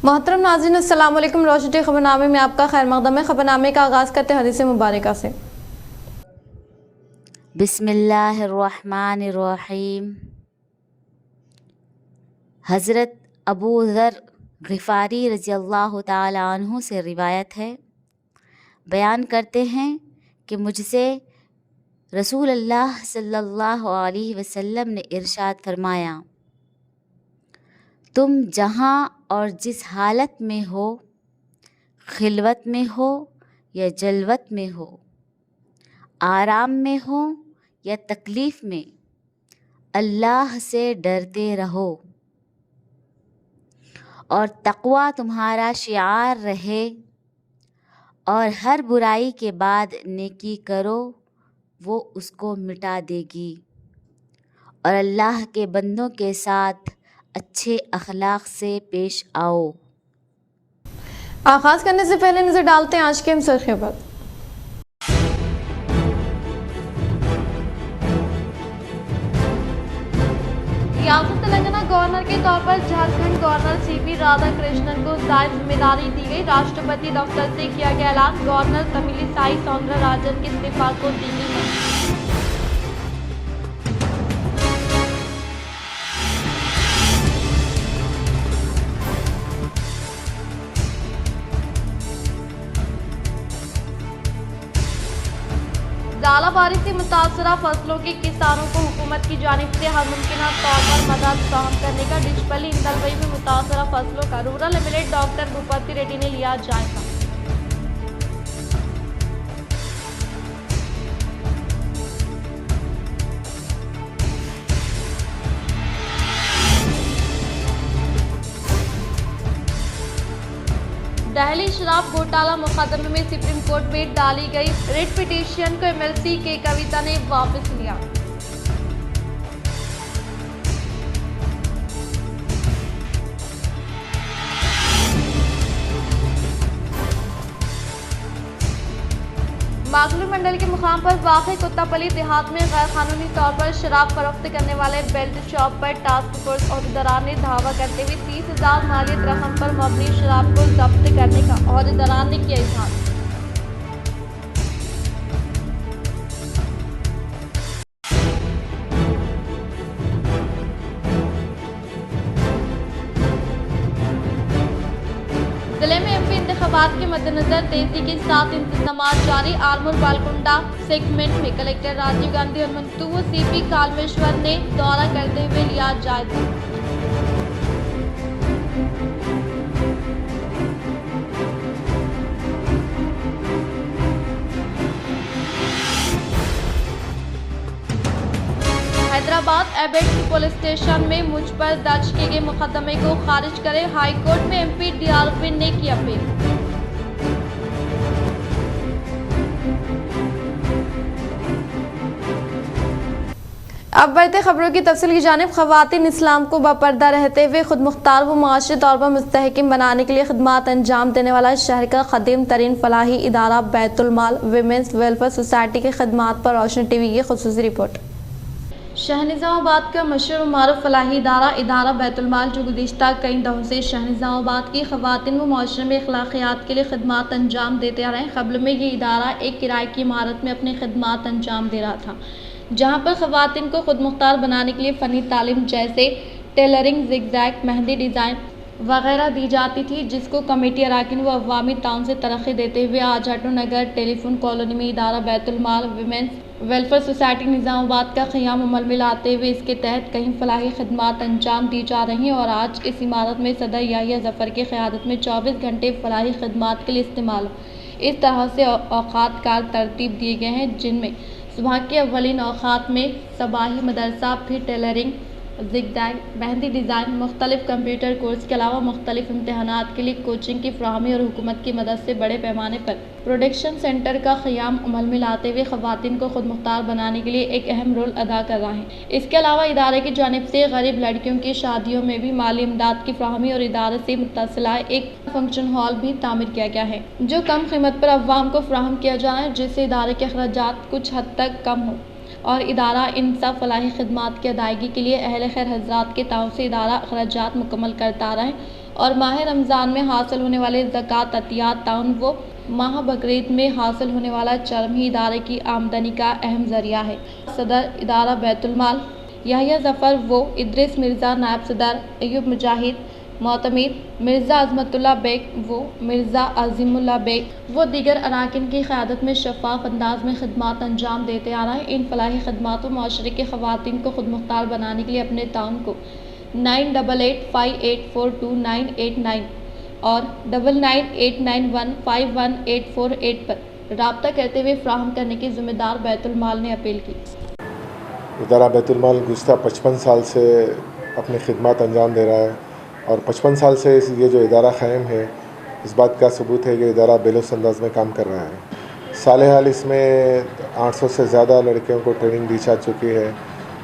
मोहतरम नाज़रीन, अस्सलाम वालेकुम। रोशनी खबरनामे में आपका खैर मक़दम है। खबरनामे का आगाज़ करते हैं हदीस मुबारका से। बिस्मिल्लाहिर्रहमानिर्रहीम। हज़रत अबू ज़र ग़िफ़ारी रज़ियल्लाहु ताला अन्हु से रिवायत है, बयान करते हैं कि मुझसे रसूल अल्लाह सल्लल्लाहु अलैहि वसल्लम ने इरशाद फरमाया, तुम जहाँ और जिस हालत में हो, खिलवत में हो या जलवत में हो, आराम में हो या तकलीफ़ में, अल्लाह से डरते रहो और तक़वा तुम्हारा शिआर रहे, और हर बुराई के बाद नेकी करो, वो उसको मिटा देगी, और अल्लाह के बंदों के साथ अच्छे अखलाक से पेश आओ। आगाज़ करने से पहले नज़र डालते हैं आज के हम सुर्खियों पर। रियासत तेलंगाना गवर्नर के तौर पर झारखंड गवर्नर सीवी राधाकृष्णन को जायद जिम्मेदारी दी गई। राष्ट्रपति दफ्तर से किया गया ऐलान, गवर्नर तमिलिसाई सौंदरराजन के इस्तीफा को दी गई मंजूरी। ज़्यादा बारिश से मुतासरा फसलों के किसानों को हुकूमत की जानिब से हर मुमकिन तौर पर मदद फराहम करने का डिचपल्ली इंदलवई में मुतासरा फसलों का rural MLA doctor Bhupathi Reddy ने लिया जायजा। दिल्ली शराब घोटाला मुकदमे में सुप्रीम कोर्ट में डाली गई रिट पिटीशन को एमएलसी के कविता ने वापस लिया। मागलू मंडल के मुकाम पर वाक़ई कुत्तापली देहात में गैर कानूनी तौर पर शराब फरोख्त करने वाले बेल्ट शॉप पर टास्क फोर्स अहदेदारान ने धावा करते हुए 30,000 मालियत रकम पर मबनी शराब को जब्त करने का अहदेदारान ने किया इज़हार। जिले में एमपी इंतखाबात के मद्देनजर तेजी के साथ इंतजाम जारी। आलमूर बालकुंडा सेगमेंट में कलेक्टर राजीव गांधी हनुमंतु व सीपी कालमेश्वर ने दौरा करते हुए लिया जायजा। हैदराबाद एबेट पुलिस स्टेशन में मुझ पर दर्ज किए गए मुकदमे को खारिज करे हाई कोर्ट में एमपी डीआरपी ने की अपील। अब बढ़ते खबरों की तफसील की जानिब। ख़वातीन इस्लाम को बापर्दा रहते हुए खुद मुख्तार व माशी तौर पर मुस्तहकिम बनाने के लिए खिदमात अंजाम देने वाला शहर का क़दीम तरीन फलाही इदारा बैतुल माल विमेंस वेलफेयर सोसाइटी की खिदमात पर रोशनी टीवी की खुसूसी रिपोर्ट। शहर निज़ामाबाद का मशहूर मारूफ फलाही इदारा बैतुल माल, जो गुज़िश्ता कई दौर से शहर निज़ामाबाद की ख़वातीन व मुआशरे में अखलाक़ियात के लिए खिदमात अंजाम देते आ रहे हैं। क़ब्ल में ये इदारा एक किराए की इमारत में अपनी खिदमात अंजाम दे रहा था, जहाँ पर ख़वातीन को खुद मुख्तार बनाने के लिए फ़नी तालीम जैसे टेलरिंग, ज़िगज़ैग, मेहंदी डिज़ाइन वगैरह दी जाती थी, जिसको कमेटी अरकान व अवामी ताउन से तरक्की देते हुए आज आटो नगर टेलीफोन कॉलोनी में इदारा बैतुल माल विमेंस वेलफेयर सोसाइटी निज़ामाबाद का क़याम अमल में लाते हुए इसके तहत कई फलाही खिदमात अंजाम दी जा रही हैं। और आज इस इमारत में सदर याहिया ज़फ़र की क़यादत में 24 घंटे फलाही खिदमात के लिए इस्तेमाल इस तरह से औक़ात कार तरतीब दिए गए हैं, जिनमें सुबह के अव्वलीन औक़ात में सबाही मदरसा, फिर टेलरिंग, ज़िगज़ैग, मेहंदी डिज़ाइन, मुख्तलिफ कंप्यूटर कोर्स के अलावा मुख्तलिफ इम्तहानात के लिए कोचिंग की फ़राहमी और हुकूमत की मदद से बड़े पैमाने पर प्रोडक्शन सेंटर का क़याम अमल में लाते हुए ख़वातीन को खुद मुख्तार बनाने के लिए एक अहम रोल अदा कर रहा है। इसके अलावा इदारे की जानिब से गरीब लड़कियों की शादियों में भी माली इमदाद की फ़राहमी और इदारे से मुत्तसिला एक फंक्शन हॉल भी तामीर किया गया है, जो कम कीमत पर अवाम को फ़राहम किया जा रहा है, जिससे इदारे के अखराजात कुछ हद तक कम हो और इदारा इन सब फलाही खिदमात की अदायगी के लिए अहल खैर हज़रात के ताउन से इदारा अखराजात मुकम्मल करता रहा है और माह रमज़ान में हासिल होने वाले ज़कात अतियात ताउन वो माह बकरीद में हासिल होने वाला चरमी इदारे की आमदनी का अहम ज़रिया है। सदर इदारा बैतुल माल याहिया ज़फ़र वो, इद्रिस मिर्ज़ा नायब सदर, अयूब मुजाहिद मोतमिर, मिर्ज़ा अज़मतुल्लाह बेग वो, मिर्ज़ा अज़ीमुल्लाह बेग वो दीगर अराकिन की क़यादत में शफ़ाफ़ अंदाज में खिदमात अंजाम देते आ रहे हैं। इन फलाही खिदमात व माशरे के ख़वातीन को खुद मुख्तार बनाने के लिए अपने ताउन को 9885842989 और 9989151848 पर राब्ता करते हुए फ़राहम करने की ज़िम्मेदार बैतुल माल ने अपील की। इदारा बैतुल माल गुज़िश्ता 55 साल से अपनी खिदमत अंजाम दे रहा है और 55 साल से ये जो इदारा क़ायम है इस बात का सबूत है कि इदारा बेलुस अंदाज में काम कर रहा है। साल हाल इसमें 800 से ज़्यादा लड़कियों को ट्रेनिंग दी जा चुकी है।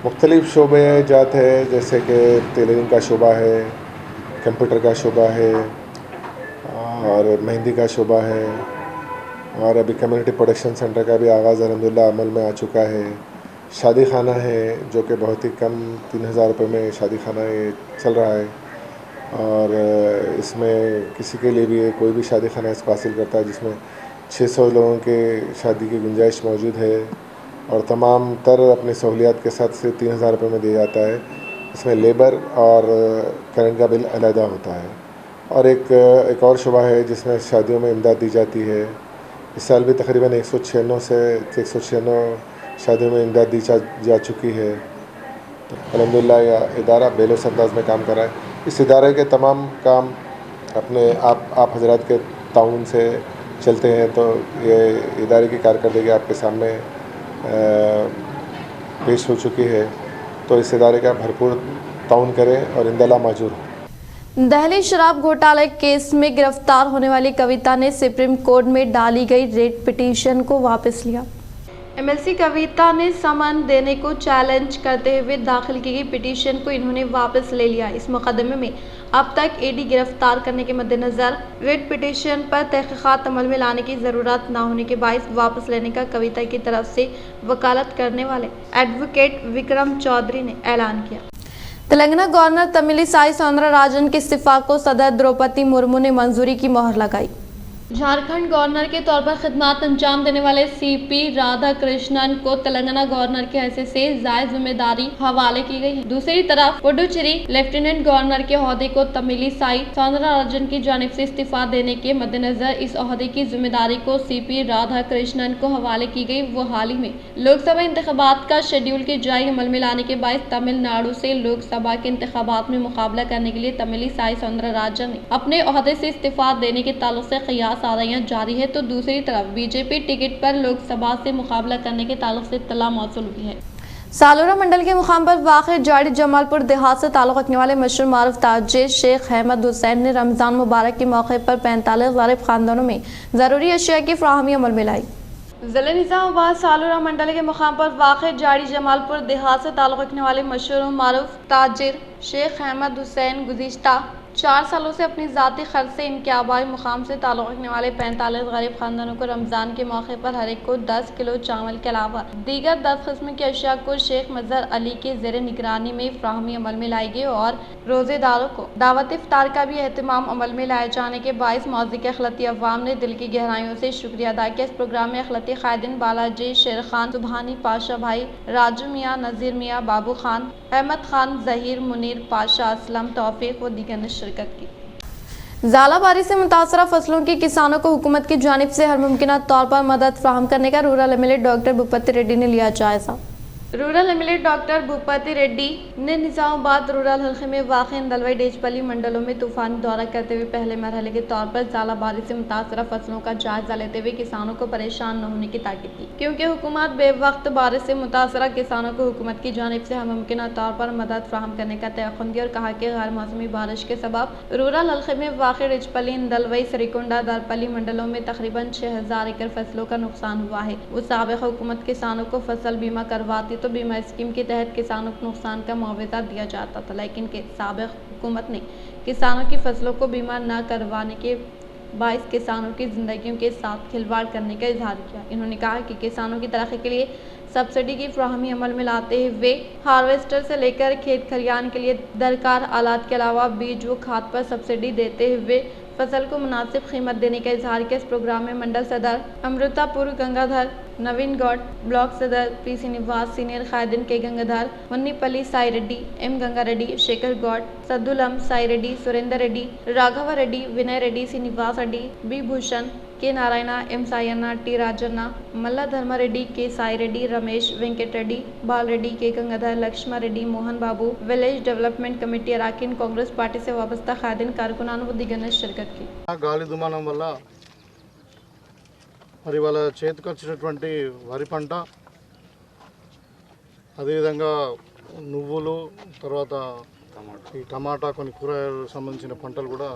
मुख्तलिफ़ शोबे जात है, जैसे कि टेलरिंग का शोबा है, कंप्यूटर का शोबा है और मेहंदी का शोबा है और अभी कम्युनिटी प्रोडक्शन सेंटर का भी आगाज़ अल्हम्दुलिल्लाह अमल में आ चुका है। शादी खाना है जो कि बहुत ही कम 3000 रुपये में शादी खाना चल रहा है और इसमें किसी के लिए भी कोई भी शादी खाना इसको हासिल करता है, जिसमें 600 लोगों के शादी की गुंजाइश मौजूद है और तमाम तर अपनी सहूलियात के साथ से 3000 रुपये में दिया जाता है। इसमें लेबर और करंट का बिल अलहदा होता है। और एक और शुबा है जिसमें शादियों में इमदाद दी जाती है। इस साल भी तकरीबन 196 शादियों में इमदाद दी जा चुकी है। तो अल्हम्दुलिल्लाह यह इदारा बेलुस अंदाज में काम कर रहा है। इस इदारे के तमाम काम अपने आप हजरात के ताउन से चलते हैं, तो ये इदारे की कारकर्दगी आपके सामने पेश हो चुकी है। तो इस इदारे का भरपूर ताउन करें और इंदला माजूर हो। दहली शराब घोटाले केस में गिरफ्तार होने वाली कविता ने सुप्रीम कोर्ट में डाली गई रेट पिटीशन को वापस लिया। एमएलसी कविता ने समन देने को चैलेंज करते हुए दाखिल की गई पिटीशन को इन्होंने वापस ले लिया। इस मुकदमे में अब तक ईडी गिरफ्तार करने के मद्देनज़र रेट पिटीशन पर तहक़ीक़ात अमल में लाने की ज़रूरत न होने के बायस वापस लेने का कविता की तरफ से वकालत करने वाले एडवोकेट विक्रम चौधरी ने ऐलान किया। तेलंगाना गवर्नर तमिलिसाई सौंदरराजन के इस्तीफा को सदर द्रौपदी मुर्मू ने मंजूरी की मोहर लगाई। झारखंड गवर्नर के तौर पर खिदमत अंजाम देने वाले सीपी राधाकृष्णन को तेलंगाना गवर्नर के हैसियत से जायज जिम्मेदारी हवाले की गई है। दूसरी तरफ पुडुचेरी लेफ्टिनेंट गवर्नर के ओहदे को तमिलिसाई सौंदरराजन की जानिब से इस्तीफा देने के मद्देनजर इस ओहदे की जिम्मेदारी को सीपी राधाकृष्णन को हवाले की गई। वो हाल ही में लोकसभा इंतखाबात का शेड्यूल की जारी अमल में लाने के बाद तमिलनाडु से लोकसभा के इंतखाबात में मुकाबला करने के लिए तमिलिसाई सौंदरराजन ने अपने ओहदे से इस्तीफा देने के ताल्लुक से कयास आराइयां जारी है, तो दूसरी तरफ बीजेपी टिकट पर लोकसभा से मुकाबला करने के ताल्लुक से इत्तला मौसूल हुई है। सालोरा मंडल के मुकाम पर वाक़ जाड़ी जमालपुर देहात से ताल्लुक़ रखने वाले मशहूर मारूफ ताजिर शेख अहमद हुसैन ने रमज़ान मुबारक के मौके पर 45 गरीब खानदानों में ज़रूरी अशिया की फ़राहमी अमल में लाई। ज़िले निज़ामाबाद सालोरा मंडल के मुकाम पर वाक़ जाड़ी जमालपुर देहात से ताल्लुक़ रखने वाले मशहूर मारूफ ताजिर शेख अहमद हुसैन गुज़िश्ता 4 सालों से अपनी ज़ाती खर्च से इनके आबाई मुकाम से ताल्लुक़ रखने वाले 45 गरीब खानदानों को रमज़ान के मौके पर हर एक को 10 किलो चावल के अलावा दीगर 10 किस्म की अशिया को शेख मज़हर अली के ज़ेर निगरानी में फ़राहमी अमल में लाई गई और रोज़ेदारों को दावत इफ्तार का भी एहतमाम अमल में लाए जाने के बायस मौज़ी के अखलती अवाम ने दिल की गहराइयों से शुक्रिया अदा किया। इस प्रोग्राम में अखलती क़ायदीन बालाजी शेर खान सुबहानी पाशा भाई राजू मियाँ नज़ीर मियाँ बाबू खान अहमद खान ज़हीर मुनीर पाशा असलम तौफीक व दीगर ने शिरकत की। ज़ालाबारी से मुतासरा फसलों के किसानों को हुकूमत की जानिब से हर मुमकिन तौर पर मदद फराहम करने का rural MLA doctor Bhupathi Reddy ने लिया जायज़ा। Rural MLA doctor Bhupathi Reddy ने निज़ामाबाद रूरल हल्के में वाक़ इंदलवाई डेचपली मंडलों में तूफ़ानी दौरा करते हुए पहले मरहले के तौर पर ज़ालाबारी से मुतासरा फसलों का जायज़ा लेते हुए किसानों को परेशान न होने की ताकीद की, क्योंकि हुकूमत बेवक्त बारिश से मुतासरा किसानों को हुकूमत की जानिब से हर मुमकिन तौर पर मदद फराहम करने का तयक़ुन दिया और कहा कि गैर मौसमी बारिश के सबब रूरल हल्के में वाक़ डेचपली इंदलवाई सरीकुंडा दरपली मंडलों में तकरीबन 6000 एकड़ फसलों का नुकसान हुआ है। उस साबिक़ हुकूमत किसानों को फसल बीमा करवाती तो बीमा स्कीम के तहत किसानों को नुकसान का मुआवजा दिया जाता था, लेकिन साबिक़ हुकूमत ने किसानों की फसलों को बीमा न करवाने के बाइस किसानों की ज़िंदगियों के साथ खिलवाड़ करने का इजहार किया। इन्होंने कहा कि किसानों की तरक्की के लिए सब्सिडी की फ्राहमी अमल में लाते हुए हार्वेस्टर से लेकर खेत खलियान के लिए दरकार आलात के अलावा बीज व खाद पर सब्सिडी देते हुए फसल को मुनासिब कीमत देने का इजहार किया। इस प्रोग्राम में मंडल सदर अमृतापुर गंगाधर, नवीन गौड़, ब्लॉक सदर पी श्रीनिवास, सीनियर कायदीन K Gangadhar, Munnipalli Sai Reddy, M Ganga Reddy, Shekhar Goud, Saddulam Sai Reddy, Surendra Reddy, Raghav Reddy, Vinay Reddy, Srinivas Reddy, B Bhushan, K Narayan, M Sayanna, T Rajanna, Malla Dharma Reddy, K Sai Reddy, Ramesh, Venkat Reddy, Bal Reddy, K Gangadhar, Laxman Reddy, Mohan Babu, village development committee अराकीन, कांग्रेस पार्टी से वाबस्ता कायदीन कारकुनान व दिगर ने शिरकत की। గాలి దుమానం వల్ల మరి వాళ్ళ చేతికి వచ్చినటువంటి వరి పంట, అదేవిధంగా నువ్వులు, తర్వాత ఈ టమాటా, కొన్ని కూరగాయలకు సంబంధించిన పంటలు కూడా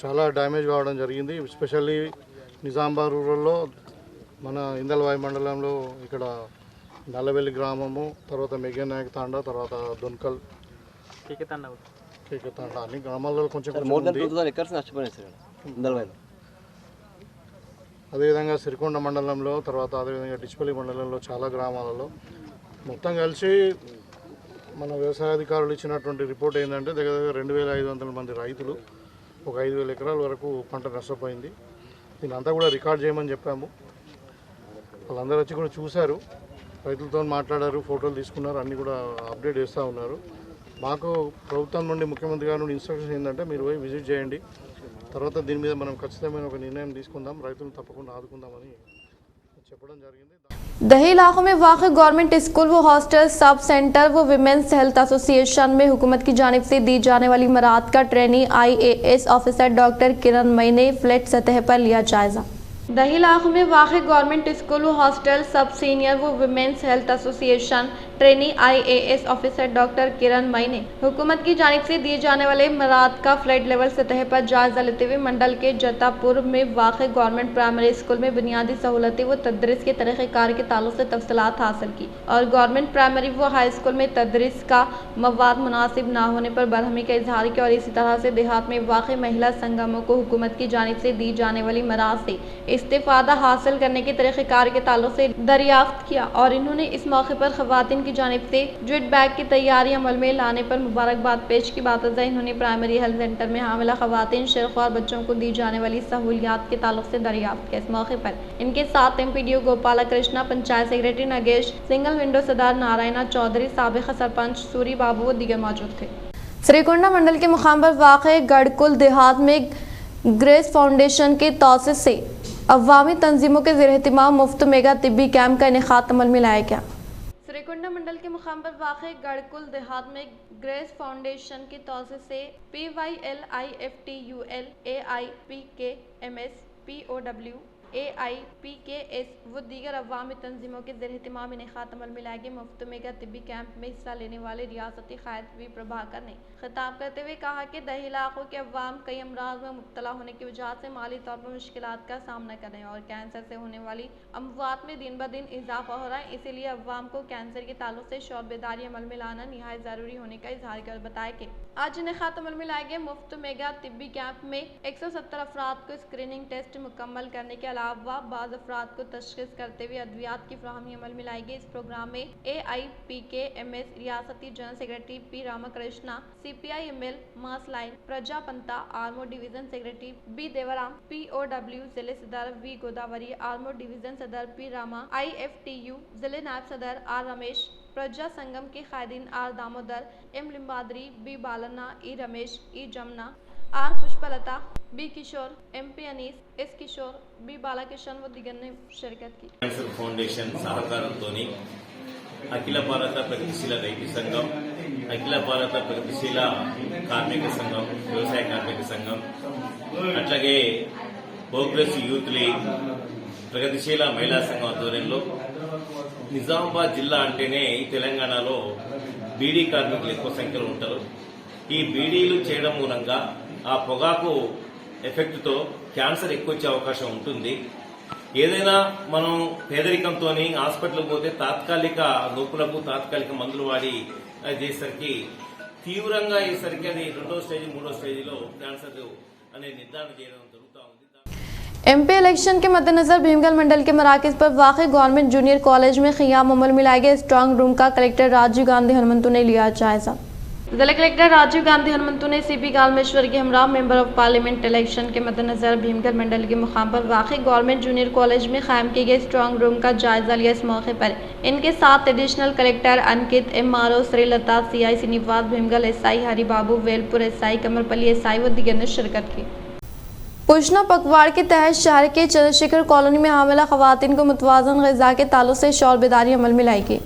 చాలా డ్యామేజ్ కావడం జరిగింది. ఎస్పెషల్లీ నిజామాబాద్ రూరల్లో మన ఇందల్వాయి మండలంలో ఇక్కడ నల్లవెల్లి గ్రామము, తర్వాత మెగ్గనాయక తాండా, తర్వాత దొన్కల్, కేకతాండా అన్ని గ్రామాల్లో కొంచెం అదేవిధంగా సిరికొండ మండలంలో, తర్వాత అదేవిధంగా డిచ్పల్లి మండలంలో చాలా గ్రామాలలో మొత్తం కలిసి మన వ్యవసాయాధికారులు ఇచ్చినటువంటి రిపోర్ట్ ఏంటంటే దగ్గర దగ్గర 2500 మంది రైతులు, ఒక 5000 ఎకరాల వరకు పంట నష్టపోయింది. దీని అంతా కూడా రికార్డ్ చేయమని చెప్పాము. వాళ్ళందరూ వచ్చి కూడా చూశారు, రైతులతో మాట్లాడారు, ఫోటోలు తీసుకున్నారు, అన్నీ కూడా అప్డేట్ చేస్తూ ఉన్నారు. మాకు ప్రభుత్వం నుండి, ముఖ్యమంత్రి గారి నుండి ఇన్స్ట్రక్షన్ ఏంటంటే మీరు పోయి విజిట్ చేయండి, తర్వాత దీని మీద మనం ఖచ్చితమైన ఒక నిర్ణయం తీసుకుందాం, రైతులను తప్పకుండా ఆదుకుందామని చెప్పడం జరిగింది. दही इलाकों में वाक़ गवर्नमेंट स्कूल व हॉस्टल, सब सेंटर व विमेंस हेल्थ एसोसिएशन में हुकूमत की जानिब से दी जाने वाली मराद का trainee IAS officer doctor Kiran Mai ने फ्लैट सतह पर लिया जायजा। दही इलाकों में वाक़ गवर्नमेंट स्कूल व हॉस्टल, सब सीनियर व women's health association trainee IAS officer doctor Kiran Mai ने हुकूमत की जानिब से दिए जाने वाले मराद का फ्लैट लेवल सतह पर जायजा लेते हुए मंडल के जतापुर में वाक़ गवर्नमेंट प्राइमरी स्कूल में बुनियादी सहूलतें व तदरीस के तरीक़ेकार के ताल्लुक से तफसीलात हासिल की और गवर्नमेंट प्राइमरी व हाई स्कूल में तदरीस का मवाद मुनासिब न होने पर बरहमी का इजहार किया और इसी तरह से देहात में वाक़ महिला संगमों को हुकूमत की जानिब से दी जाने वाली मराद से इस्तिफादा हासिल करने के तरीक़ेकार के ताल्लुक से दरियाफ्त किया और इन्होंने इस मौके पर ख़वातीन की जानिब से जुट बैग की तैयारी अमल में लाने पर मुबारकबाद पेश की। बात इन्होंने प्राइमरी हेल्थ सेंटर में हामिला ख़वातीन, शेरख्वार बच्चों को दी जाने वाली सहूलियात के ताल्लुक से दरियाफ्त किया। इस मौके पर इनके साथ MPDO Gopala Krishna, panchayat secretary Nagesh, single window सदार नारायणा चौधरी, साबिक़ सरपंच सूरी बाबू व दीगर मौजूद थे। श्रीकुंडा मंडल के मुकाम पर वाक़ गढ़कुल देहात में ग्रेस फाउंडेशन के तौसीस से अवामी तंजीमों के ज़ेर-ए-एहतिमाम मुफ्त मेगा तिब्बी कैंप का इनेकाद अमल में लाया गया। श्रीकुंडा मंडल के मुकाम पर वाक़ गढ़कुल देहात में ग्रेस फाउंडेशन की तौसीस से PYLIFTUL AIPKMS POW AIPKS व दीगर अवामी तंजीमों के ज़ेर-ए-एहतिमाम इनेकाद अमल में लाए गए मुफ्त मेगा तिब्बी कैंप में हिस्सा लेने वाले रियासती कायद वी प्रभाकर ने खिताब करते हुए कहा कि दही इलाकों के अवाम कई अमराज में मुब्तला होने की वजह से माली तौर पर मुश्किलात का सामना कर रहे हैं और कैंसर से होने वाली अमवात में दिन ब दिन इजाफा हो रहा है। इसीलिए अवाम को कैंसर के ताल्लुक से शौर बेदारी अमल में लाना निहायत ज़रूरी होने का इजहार कर बताया कि आज इनेकाद अमल में लाए गए मुफ्त मेगा तिब्बी कैंप में 170 अफराद को स्क्रीनिंग टेस्ट मुकम्मल करने के अलावा बाज़ अफराद को तशख़ीस करते हुए अद्वियात की फ्राहमी अमल में लाई गई। इस प्रोग्राम में AIPKMS रियासती general secretary P Ramakrishna, CPI-ML mass line Prajapantha, Armoor division secretary B Devaram, POW जिले सदर V गोदावरी, आर्मो डिवीजन सदर P रामा, IFTU जिले नायब सदर R रमेश, प्रजा संगम के कायदीन R Damodar, M लिम्बाद्री, B बालन्ना, E Ramesh, E Jamuna, R Pushpalata, B किशोर, MP अनीस, S किशोर, B बालाकिशन व दिगर ने शिरकत की। कैंसर फाउंडेशन सहकाరంతోని అఖిల భారత ప్రగతిశీల రైతు సంఘం, అఖిల భారత ప్రగతిశీల కార్మిక సంఘం, వ్యవసాయ కార్మిక సంఘం, అట్లాగే ప్రోగ్రెస్ యూత్ లీగ్, ప్రగతిశీల మహిళా సంఘం ఆధ్వర్యంలో నిజామాబాద్ జిల్లా అంటేనే ఈ తెలంగాణలో బీడీ కార్మికులు ఎక్కువ సంఖ్యలో ఉంటారు. ఈ బీడీలు చేయడం మూలంగా ఆ పొగాకు ఎఫెక్ట్తో క్యాన్సర్ ఎక్కువ వచ్చే అవకాశం ఉంటుంది. ఏదైనా మనం పేదరికంతో హాస్పిటల్కి పోతే తాత్కాలిక నొప్పులకు తాత్కాలిక మందులు వాడి అది చేసరికి తీవ్రంగా అయ్యేసరికి అది 2వ స్టేజ్ 3వ స్టేజ్లో క్యాన్సర్ అనే నిర్ధారణ చేయడం జరుగుతూ ఉంది. एमपी इलेक्शन के मद्देनजर भीमगल मंडल के मराकज पर वाक़ गवर्नमेंट जूनियर कॉलेज में क़ियाम अमल में लाए गए स्ट्रांग रूम का कलेक्टर राजीव गांधी हनुमंतु ने लिया जायजा। जिला कलेक्टर राजीव गांधी हनुमंतु ने सीपी कालमेश्वर के हमरा मेंबर ऑफ पार्लियामेंट इलेक्शन के मद्देनजर भीमगल मंडल के मुकाम पर वाक़ गवर्नमेंट जूनियर कॉलेज में कायम किए गए स्ट्रांग रूम का जायजा लिया। इस मौके पर इनके साथ additional collector Ankit MRO Sreelatha CI Srinivas Bheemgal SI Haribabu Velpur SI Kammarpally SI व दीगर ने शिरकत की। पुशना पखवाड़ के तहत शहर के चंद्रशेखर कॉलोनी में हामिला खवातीन को मुतवाज़न ग़िज़ा के ताल्लुक से शौर बेदारी अमल में लाई गई।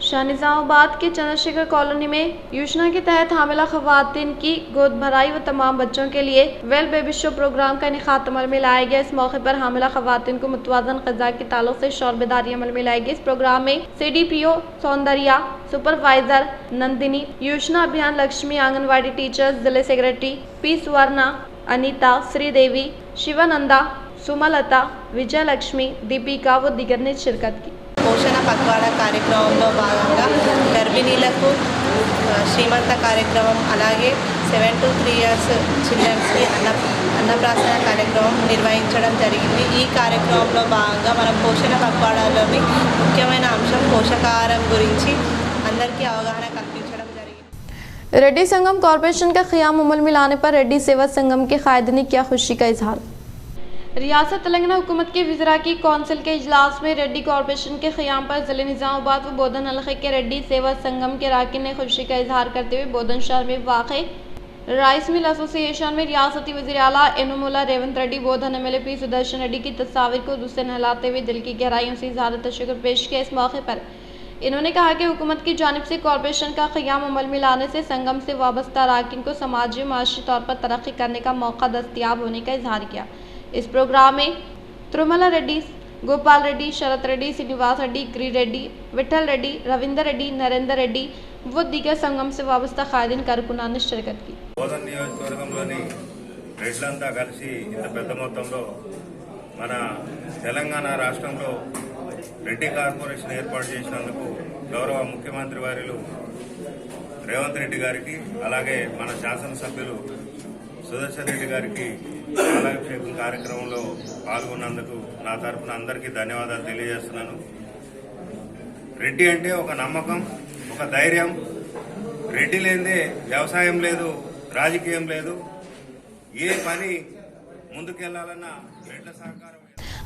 शाहनिज़ामाबाद के चंद्रशेखर कॉलोनी में योजना के तहत हामिला खवातीन की गोद भराई व तमाम बच्चों के लिए वेल बेबी शो प्रोग्राम का इनेकाद अमल में लाया गया। इस मौके पर हामिला खवातीन को मुतवाज़न ग़िज़ा के ताल्लुक से शौर बेदारी अमल में लाई गई। इस प्रोग्राम में CDPO सौंदर्या, सुपरवाइजर नंदिनी, योजना अभियान लक्ष्मी, आंगनवाड़ी टीचर्स, जिले सेक्रेटरी P सुवर्णा, अनीता, श्रीदेवी, शिवानंदा, सुमलता, विजयलक्ष्मी, दीपिका व दिगर ने शिरकत की। పోషణ పక్వాడ కార్యక్రమంలో భాగంగా గర్భిణీలకు శ్రీమంత కార్యక్రమం అలాగే 7 to 3 years చిల్డ్రన్స్కి అన్నప్రాసన కార్యక్రమం నిర్వహించడం జరిగింది। ఈ కార్యక్రమంలో భాగంగా మనం పోషణ పక్వాడలోని ముఖ్యమైన అంశం పోషకాహారం గురించి అందరికీ అవగాహన కల్పించడం జరిగింది। रेड्डी संगम कॉरपोरेशन का क़ियाम अमल में लाने पर रेड्डी सेवा संगम के कायदे ने किया खुशी का इजहार। रियासत तेलंगाना हुकूमत के विज़रा की कौंसिल के इजलास में रेड्डी कॉरपोरेशन के क़ियाम पर ज़िले निज़ामाबाद व बोधन हलक़े के रेड्डी सेवा संगम के अरकान ने खुशी का इजहार करते हुए बोधन शहर में वाक़े राइस मिल एसोसिएशन में रियासती वज़ीर आला एनुमुल्ला रेवंत रेड्डी, बोधन MLA P सुदर्शन रेड्डी की तस्वीर को दूसरे नहलाते हुए दिल की गहराइयों से इजहार तशक्कुर पेश किया। इस मौके पर इन्होंने कहा कि हुकूमत की जानिब से कॉरपोरेशन का क़ियाम अमल में लाने से संगम से वाबस्ता अरकान को समाजी व माशी तौर पर तरक्की करने का मौका दस्तयाब होने का इजहार किया। इस प्रोग्राम में तिरुमला रेड्डी, गोपाल रेड्डी, शरत रेड्डी, श्रीनिवास रेड्डी, गिरी रेड्डी, विठल रेड्डी, रविंदर रेड्डी, नरेंद्र रेड्डी व दीगर संगम से वाबस्ता कायदीन कारकुनान ने शिरकत की। బోధన్ నియోజకవర్గంలోని రెడ్లంతా కలిసి ఇంత పెద్ద మొత్తంలో మన తెలంగాణ రాష్ట్రంలో రెడ్డి కార్పొరేషన్ ఏర్పాటు చేసినందుకు గౌరవ ముఖ్యమంత్రి వర్యులు రేవంత్ రెడ్డి గారికి అలాగే మన శాసనసభ్యులు సుదర్శన్ రెడ్డి గారికి పాలాభిషేకం కార్యక్రమంలో పాల్గొన్నందుకు నా తరఫున అందరికీ ధన్యవాదాలు తెలియజేస్తున్నాను। రెడ్డి అంటే ఒక నమ్మకం, ఒక ధైర్యం। రెడ్డి లేనిదే వ్యవసాయం లేదు, రాజకీయం లేదు, ఏ పని ముందుకెళ్లాలన్నా రెడ్ల సహకారం।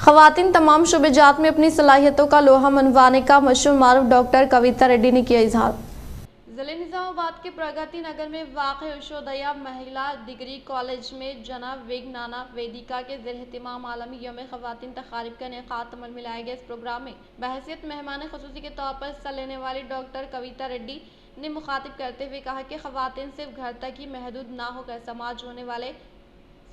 ख़वातीन तमाम शुबेजात में अपनी सलाहियतों का लोहा मनवाने का मशहूर मारूफ डॉक्टर कविता रेड्डी ने किया इजहार। जिले निज़ामाबाद के प्रगति नगर में वाक़ यशोदया महिला डिग्री कॉलेज में जनाब वेगनाना वेदिका के ज़ेर-ए-एहतिमाम आलमी यौम ख़वातीन तक़ारीब का इनेकाद अमल में लाया गया। इस प्रोग्राम में बहैसियत मेहमान ख़ुसूसी के तौर पर हिस्सा लेने वाली डॉक्टर कविता रेड्डी ने मुखातिब करते हुए कहा कि ख़वातीन सिर्फ घर तक ही महदूद ना होकर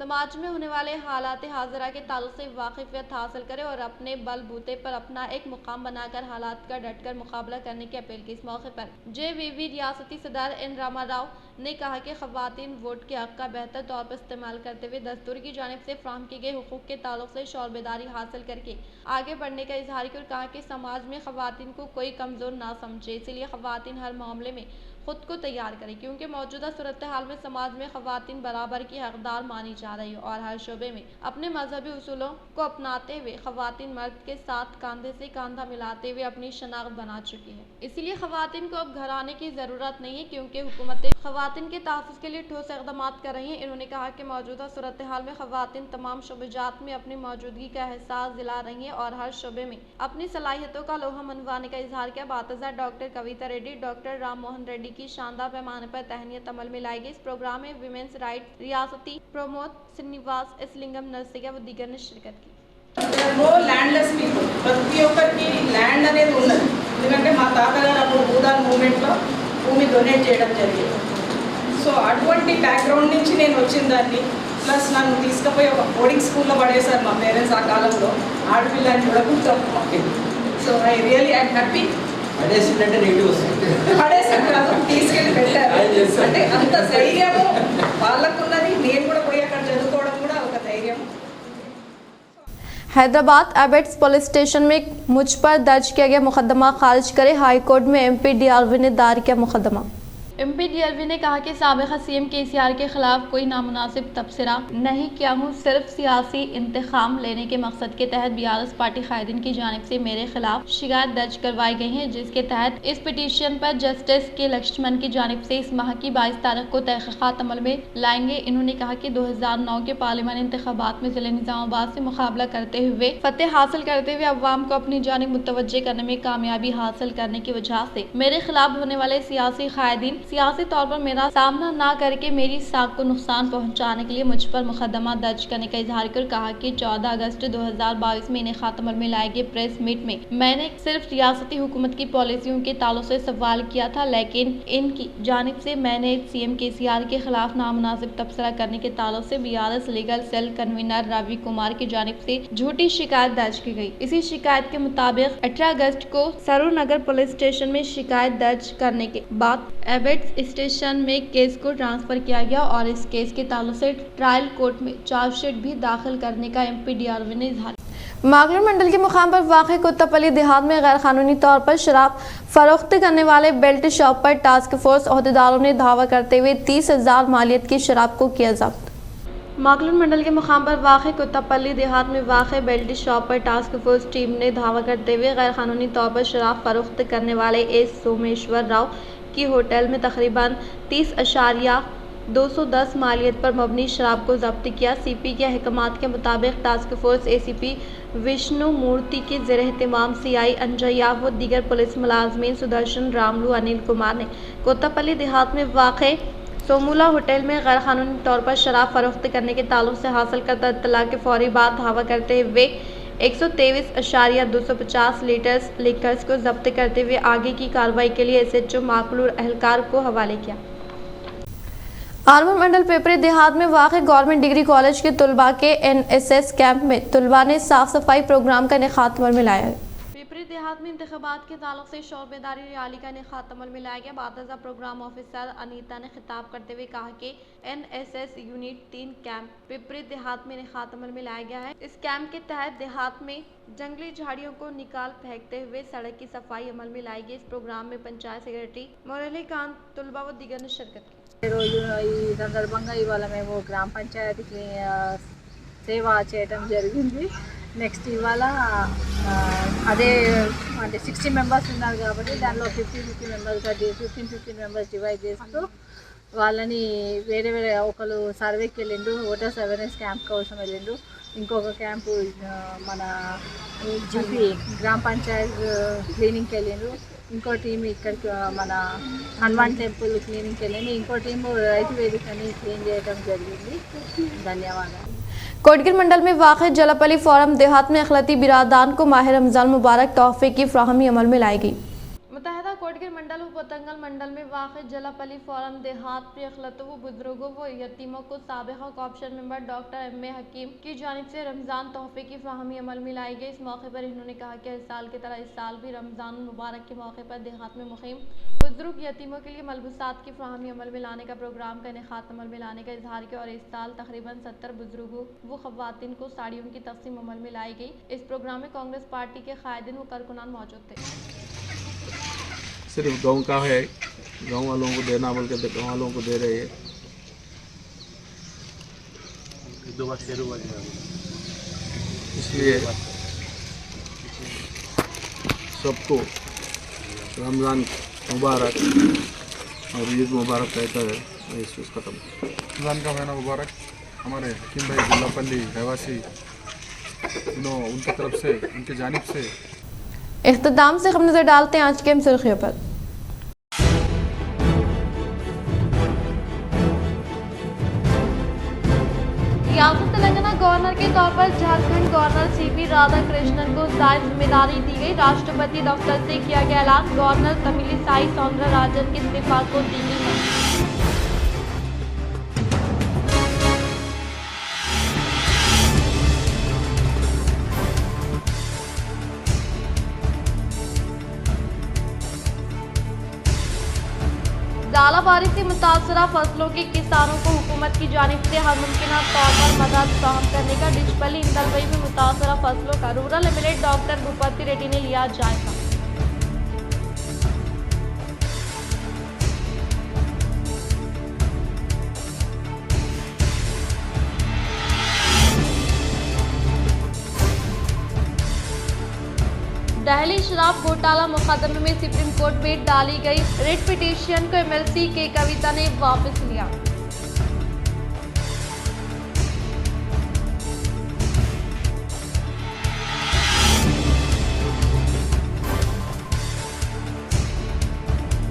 समाज में होने वाले हालात हाज़िरा के ताल्लुक से वाकिफ़ियत हासिल करें और अपने बलबूते पर अपना एक मुकाम बनाकर हालात का डटकर मुकाबला करने की अपील की। इस मौके पर JVV रियासती सदर N रामाराव ने कहा कि ख़वातीन वोट के हक़ का बेहतर तौर पर इस्तेमाल करते हुए दस्तूर की जानिब से फ़राहम की गई हुकूक़ के ताल्लुक से शौर बेदारी हासिल करके आगे बढ़ने का इजहार किया और कहा कि समाज में ख़वातीन को कोई कमज़ोर ना समझे, इसलिए ख़वातीन हर मामले में खुद को तैयार करें क्योंकि मौजूदा सूरत हाल में समाज में ख़वातीन बराबर की हकदार मानी जा रही है और हर शोबे में अपने मजहबी उसूलों को अपनाते हुए ख़वातीन मर्द के साथ कंधे से कंधा मिलाते हुए अपनी शनाख्त बना चुकी है। इसीलिए ख़वातीन को अब घर आने की ज़रूरत नहीं है क्योंकि हुकूमतें ख़वातीन के तहफ़्फ़ुज़ के लिए ठोस इक़दाम कर रही हैं। इन्होंने कहा कि मौजूदा सूरत हाल में ख़वातीन तमाम शोबेजात में अपनी मौजूदगी का एहसास दिला रही हैं और हर शोबे में अपनी सलाहियतों का लोहा मनवाने का इजहार किया। बातज़ा डॉक्टर कविता रेड्डी, डॉक्टर राम मोहन रेड्डी की शानदार पैमाने पर तहनीत अमल में लाई गई। इस प्रोग्राम में विमेंस राइट रियासती प्रमोद श्रीनिवास एसलिंगम नरसिंह व दीगर ने शिरकत की। ల్యాండ్లెస్ పీపుల్ ప్రతి ఒక్కరికి ల్యాండ్ అనేది ఉన్నది, ఎందుకంటే మా తాతగారు అప్పుడు భూదాన్ మూమెంట్లో భూమి డొనేట్ చేయడం జరిగింది। సో అటువంటి బ్యాక్గ్రౌండ్ నుంచి నేను వచ్చిన దాన్ని ప్లస్ నన్ను తీసుకుపోయి ఒక బోర్డింగ్ స్కూల్లో పడేశారు మా పేరెంట్స్ ఆ కాలంలో, ఆడపిల్లని చూడకుండా। So I really I'm happy. పడేసిందంటే నెగిటివ్ వస్తుంది, పడేసాను కాదు, తీసుకెళ్ళి పెట్టారు అంటే అంత ధైర్యము వాళ్ళకున్నది। నేను కూడా పోయి అక్కడ చదువుకోవడం కూడా ఒక ధైర్యం। हैदराबाद एबेट्स पुलिस स्टेशन में मुझ पर दर्ज किया गया मुकदमा खारिज करे हाई कोर्ट में MP DRV ने दायर किया मुकदमा। एमपी डीएलवी ने कहा कि साबिक़ा सीएम केसीआर के खिलाफ कोई नामुनासिब तबसरा नहीं किया हूँ, सिर्फ सियासी इंतखाम लेने के मकसद के तहत बीआरएस पार्टी कायदीन की जानिब से मेरे खिलाफ शिकायत दर्ज करवाई गई है, जिसके तहत इस पिटीशन पर जस्टिस के लक्ष्मण की जानिब से इस माह की 22 तारीख को तहकीकात अमल में लाएंगे। इन्होंने कहा कि 2009 के पार्लियामानी इंतखाबात में जिले निजामाबाद से मुकाबला करते हुए फतेह हासिल करते हुए अवाम को अपनी जानिब मुतवज्जे करने में कामयाबी हासिल करने की वजह से मेरे खिलाफ होने वाले सियासी कायदीन सियासी तौर पर मेरा सामना न करके मेरी साख को नुकसान पहुंचाने के लिए मुझ पर मुकदमा दर्ज करने का इजहार कर कहा कि 14 अगस्त 2022 में इन्हें खात्मा में लाए गए प्रेस मीट में मैंने सिर्फ रियासती हुकूमत की पॉलिसियों के ताल्लुक से सवाल किया था, लेकिन इनकी जानिब से मैंने सीएम केसीआर के खिलाफ नामुनासिब तबसरा करने के ताल्लुक से BRS legal cell convener Ravi Kumar की जानिब से झूठी शिकायत दर्ज की गई। इसी शिकायत के मुताबिक 18 अगस्त को सरूर नगर पुलिस स्टेशन में शिकायत दर्ज करने के बाद एबेट्स स्टेशन में केस को ट्रांसफर किया गया और इस केस के ताल्लुक से ट्रायल कोर्ट में चार्जशीट भी दाखिल करने का एमपी डीएलवी ने इजहार। मागलूर मंडल के मुकाम पर वाक़ कुत्तापल्ली देहात में गैर कानूनी तौर पर शराब फरोख्त करने वाले बेल्ट शॉप पर टास्क फोर्स अहदेदारों ने धावा करते हुए 30,000 मालियत की शराब को किया जब्त। मागलूर मंडल के मुकाम पर वाक़ कुत्तापल्ली देहात में वाक़ बेल्ट शॉप पर टास्क फोर्स टीम ने धावा करते हुए गैर कानूनी तौर पर शराब फरोख्त करने वाले एस सोमेश्वर राव की होटल में तकरीबन 30,210 मालियत पर मबनी शराब को जब्त किया। सीपी के अहकामात के मुताबिक टास्क फोर्स एसीपी विष्णु मूर्ति के ज़ेर एहतमाम सीआई अंजया व दीगर पुलिस मुलाजमीन सुदर्शन रामलू अनिल कुमार ने कोत्तापल्ली देहात में वाक़ सोमूला होटल में गैर कानूनी तौर पर शराब फरोख्त करने के ताल्लुक से हासिल करता इत्तला के फौरी बाद धावा करते हुए 123,250 लीटर्स लिकर्स को जब्त करते हुए आगे की कार्रवाई के लिए एसएचओ माकलूर एहलकार को हवाले किया। आर्मूर मंडल पेपरी देहात में वाक़ गवर्नमेंट डिग्री कॉलेज के तुलबा के एनएसएस कैंप में तुलबा ने साफ सफाई प्रोग्राम का इनेकाद अमल में लाया। पेपरी देहात में इंतखाबात के ताल्लुक से शौर बेदारी रैली का इनेकाद अमल में लाया गया। बादशाह प्रोग्राम ऑफिसर अनीता ने खिताब करते हुए कहा कि एनएसएस यूनिट 3 कैंप पिपरी देहात में इनेकाद अमल में लाया गया है। इस कैंप के तहत देहात में जंगली झाड़ियों को निकाल फेंकते हुए सड़क की सफाई अमल में लाई गई। इस प्रोग्राम में पंचायत सेक्रेटरी मुरली कांत तुलबा व दीगर ने शिरकत की। రోజు ఈ సందర్భంగా ఇవాళ మేము గ్రామ పంచాయతీకి సేవ చేయడం జరిగింది. నెక్స్ట్ ఇవాళ అదే అంటే 60 మెంబర్స్ ఉన్నారు కాబట్టి దానిలో 50 మెంబర్స్గా 15 మెంబర్స్ డివైడ్ చేస్తూ వాళ్ళని వేరే వేరే ఒకరు సర్వేకి వెళ్ళిండు, ఓటర్స్ అవేర్నెస్ క్యాంప్ కోసం వెళ్ళిండు, ఇంకొక క్యాంపు మన జీపీ గ్రామ పంచాయత్ క్లీనింగ్కి వెళ్ళిండు, ఇంకో టీం ఇక్కడికి మన హనుమాన్ టెంపుల్ క్లీనింగ్కి వెళ్ళింది, ఇంకో టీము రైతు వేదికని క్లీన్ చేయడం జరిగింది. ధన్యవాదాలు. कोटगिर मंडल में वाक़ जलापली फोरम देहात में अखलती बिरादान को माह रमज़ान मुबारक तोहफे की फ्राहमी अमल में लाई गई। मुतहदा कोटगिर मंडल व पोतंगल मंडल में वाक़ जलापली फोरम देहात में अखलतों व बुजुर्गों व यतीमों को साबिक़ा कॉर्पोरेशन मेंबर डॉक्टर एम.ए. हकीम की जानिब से रमज़ान तोहफे की फ्राहमी अमल में लाई गई। इस मौके पर इन्होंने कहा कि हर साल की तरह इस साल भी रमज़ान मुबारक के मौके पर देहात में मुक़ीम बुजुर्ग यतीमों के लिए मलबूसात की फ्राहमी अमल में लाने का प्रोग्राम का इनेकाद अमल में लाने का इजहार किया और इस साल तकरीबन 70 बुजुर्गों व ख़वातीन को साड़ियों की तक़सीम अमल में लाई गई। इस प्रोग्राम में कांग्रेस पार्टी के कायदीन व कारकुनान मौजूद थे। सिर्फ गाँव का है, गाँव वालों को देना बोल के गाँव वालों को दे रहे हैं। इसलिए सबको रमज़ान मुबारक और ईद मुबारक कहता है। ख़त्म रमज़ान का महीना मुबारक। हमारे हकीम भाई जलापल्ली रहवासी उनकी तरफ से उनकी जानिब से इख्तिताम से हम नजर डालते हैं आज के सुर्खियों पर। रियासत तेलंगाना गवर्नर के तौर पर झारखंड गवर्नर सीपी राधाकृष्णन को जायज जिम्मेदारी दी गई। राष्ट्रपति दफ्तर से किया गया ऐलान। गवर्नर तमिलिसाई सौंदरराजन के इस्तीफा को दी गई मंजूरी। ज़ालाबारी से मुतासरा फसलों के किसानों को हुकूमत की जानिब से हर मुमकिन तौर पर मदद फराहम करने का डिचपल्ली इंदलवई में मुतासरा फसलों का rural MLA doctor Bhupathi Reddy ने लिया जायजा। दिल्ली शराब घोटाला मुकदमे में सुप्रीम कोर्ट में डाली गई रिट पिटीशन को एमएलसी के कविता ने वापस लिया।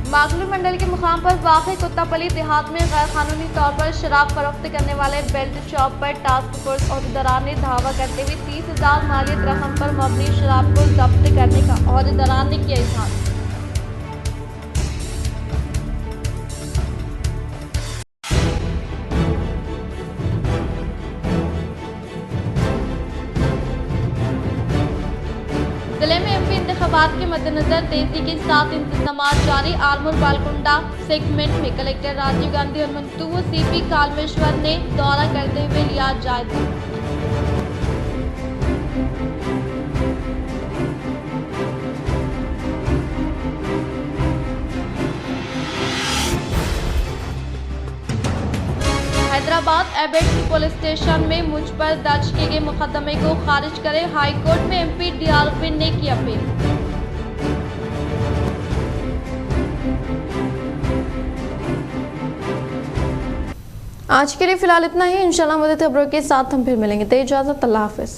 मागलू मंडल के मुकाम पर वाक़ई कुत्तापली देहात में गैर कानूनी तौर पर शराब फरोख्त करने वाले बेल्ट शॉप पर टास्क फोर्स अहदेदारान ने धावा करते हुए 30,000 मालियत रकम पर मबनी शराब को जब्त करने का अहदेदारान ने किया इजहार। जिले में एमपी इंतखाबात के मद्देनजर तेजी के साथ इंतजाम जारी। आलमूर बालकुंडा सेगमेंट में कलेक्टर राजीव गांधी और मंतूब सीपी कालमेश्वर ने दौरा करते हुए लिया जायजा। हैदराबाद एबेट्स पुलिस स्टेशन में मुझ पर दर्ज किए गए मुकदमे को खारिज करे हाईकोर्ट में एमपी डीआरपी ने की अपील। आज के लिए फिलहाल इतना ही। इंशाल्लाह मदद खबरों के साथ हम फिर मिलेंगे। तो इजाजत, अल्लाह हाफिज।